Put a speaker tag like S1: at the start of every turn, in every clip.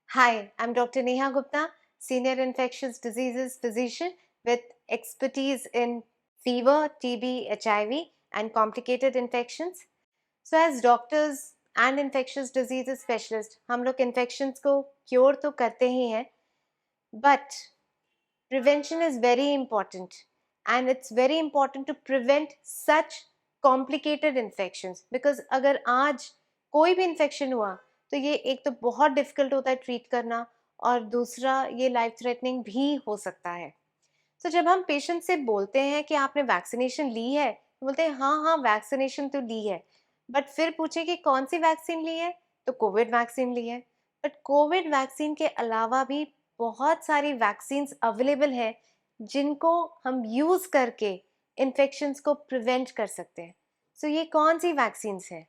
S1: Hi, I'm Dr. Neha Gupta, Senior Infectious Diseases Physician with expertise in fever, TB, HIV, and complicated infections. So, as doctors and infectious diseases specialist, हम लोग infections को cure तो करते ही हैं, but prevention is very important, and it's very important to prevent such complicated infections because अगर आज कोई भी infection हुआ तो ये एक तो बहुत difficult होता है ट्रीट करना और दूसरा ये लाइफ थ्रेटनिंग भी हो सकता है। तो जब हम पेशेंट से बोलते हैं कि आपने वैक्सीनेशन ली है तो बोलते हैं हाँ हाँ वैक्सीनेशन तो ली है, बट फिर पूछे कि कौन सी वैक्सीन ली है तो कोविड वैक्सीन ली है। बट कोविड वैक्सीन के अलावा भी बहुत सारी वैक्सीन्स अवेलेबल हैं जिनको हम यूज करके इन्फेक्शंस को प्रिवेंट कर सकते हैं। सो ये कौन सी वैक्सीन्स हैं?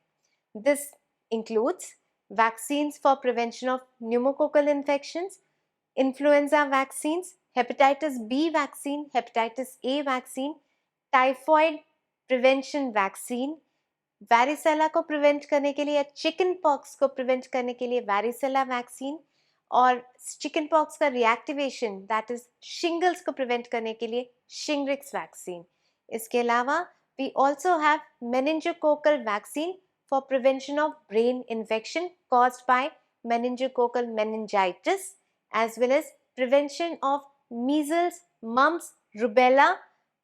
S1: This includes vaccines for prevention of pneumococcal infections, influenza vaccines, hepatitis B vaccine, hepatitis A vaccine, typhoid prevention vaccine, varicella को प्रिवेंट करने के लिए या चिकन पॉक्स को प्रिवेंट करने के लिए वारिसेला वैक्सीन, और चिकन पॉक्स का रिएक्टिवेशन दैट इज शिंगल्स को प्रिवेंट करने के लिए शिंग्रिक्स वैक्सीन। इसके अलावा we also have meningococcal vaccine for prevention of brain infection caused by meningococcal meningitis as well as prevention of measles, mumps, rubella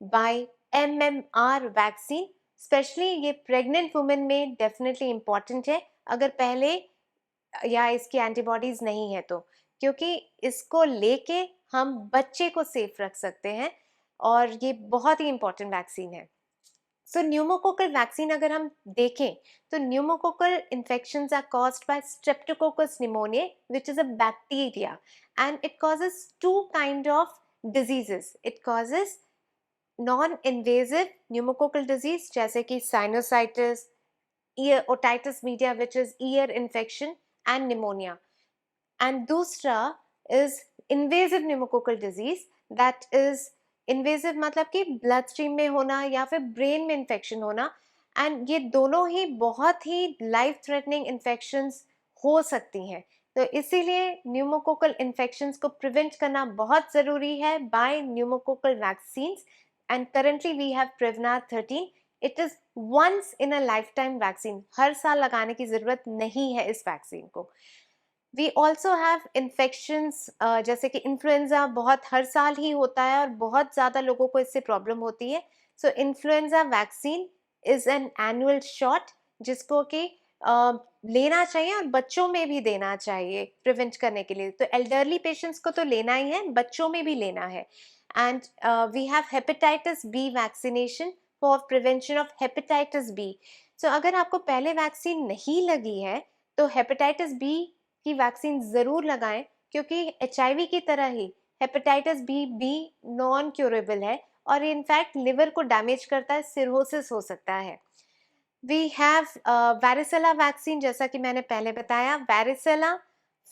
S1: by MMR vaccine। Specially ये pregnant women में definitely important है अगर पहले या इसकी antibodies नहीं है तो, क्योंकि इसको लेके हम बच्चे को सेफ रख सकते हैं और ये बहुत ही इम्पॉर्टेंट वैक्सीन है। सो न्यूमोकोकल वैक्सीन अगर हम देखें तो pneumococcal infections are caused by streptococcus pneumoniae which is a bacteria and it causes two kind of diseases. It causes non invasive pneumococcal disease जैसे कि sinusitis, ear otitis media which is ear infection and pneumonia, and दूसरा is invasive pneumococcal disease that is invasive मतलब कि blood stream में होना या फिर brain में इन्फेक्शन होना, एंड ये दोनों ही बहुत ही लाइफ थ्रेटनिंग इन्फेक्शंस हो सकती हैं। तो इसीलिए न्यूमोकोकल इन्फेक्शंस को प्रिवेंट करना बहुत ज़रूरी है by pneumococcal vaccines, and currently we have Prevnar 13। It is once in a life time vaccine, हर साल लगाने की ज़रूरत नहीं है इस वैक्सीन को। वी ऑल्सो हैव इन्फेक्शंस जैसे कि इन्फ्लुएंजा बहुत हर साल ही होता है और बहुत ज़्यादा लोगों को इससे प्रॉब्लम होती है। So influenza vaccine is an annual shot जिसको कि लेना चाहिए और बच्चों में भी देना चाहिए प्रिवेंट करने के लिए। तो एल्डरली पेशेंट्स को तो लेना ही है, बच्चों में भी लेना है। And we have hepatitis B vaccination for prevention of hepatitis B. So अगर आपको पहले वैक्सीन नहीं लगी है तो हेपेटाइटिस बी की वैक्सीन ज़रूर लगाएं, क्योंकि एचआईवी की तरह ही हेपेटाइटिस बी भी नॉन क्यूरेबल है और इनफैक्ट लिवर को डैमेज करता है, सिरोसिस हो सकता है। वी हैव वारिसेला वैक्सीन, जैसा कि मैंने पहले बताया, varicella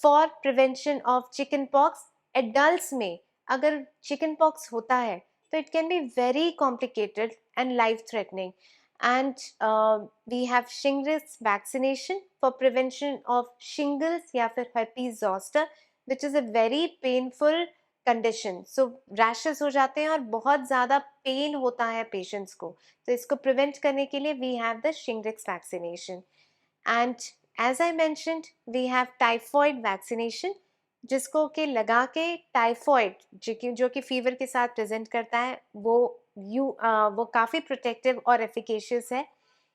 S1: for prevention of chicken pox. Adults में अगर चिकन पॉक्स होता है तो it can be very complicated and life threatening, and we have shingles vaccination for prevention of shingles या फिर herpes zoster which is a very painful condition। so rashes हो जाते हैं और बहुत ज़्यादा पेन होता है पेशेंट्स को, तो इसको प्रिवेंट करने के लिए we have the shingles vaccination। and as I mentioned we have typhoid vaccination जिसको कि लगा के टाइफॉइड जो कि फीवर के साथ प्रेजेंट करता है वो काफ़ी प्रोटेक्टिव और एफिकेशियस है।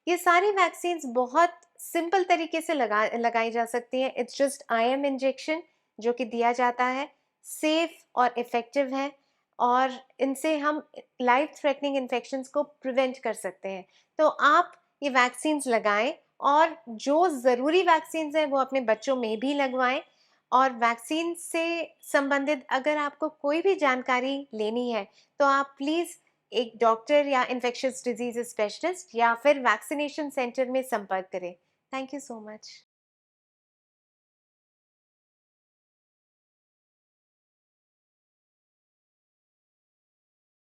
S1: ये सारी वैक्सीन्स बहुत सिंपल तरीके से लगाई जा सकती हैं। इट्स जस्ट IM इंजेक्शन जो कि दिया जाता है, सेफ और इफ़ेक्टिव है और इनसे हम लाइफ थ्रेटनिंग इन्फेक्शंस को प्रिवेंट कर सकते हैं। तो आप ये वैक्सीन्स लगाएं और जो ज़रूरी वैक्सीन्स हैं वो अपने बच्चों में भी लगवाएं। और वैक्सीन से संबंधित अगर आपको कोई भी जानकारी लेनी है तो आप प्लीज़ एक डॉक्टर या इन्फेक्शियस डिजीज स्पेशलिस्ट या फिर वैक्सीनेशन सेंटर में संपर्क करें। Thank you so much.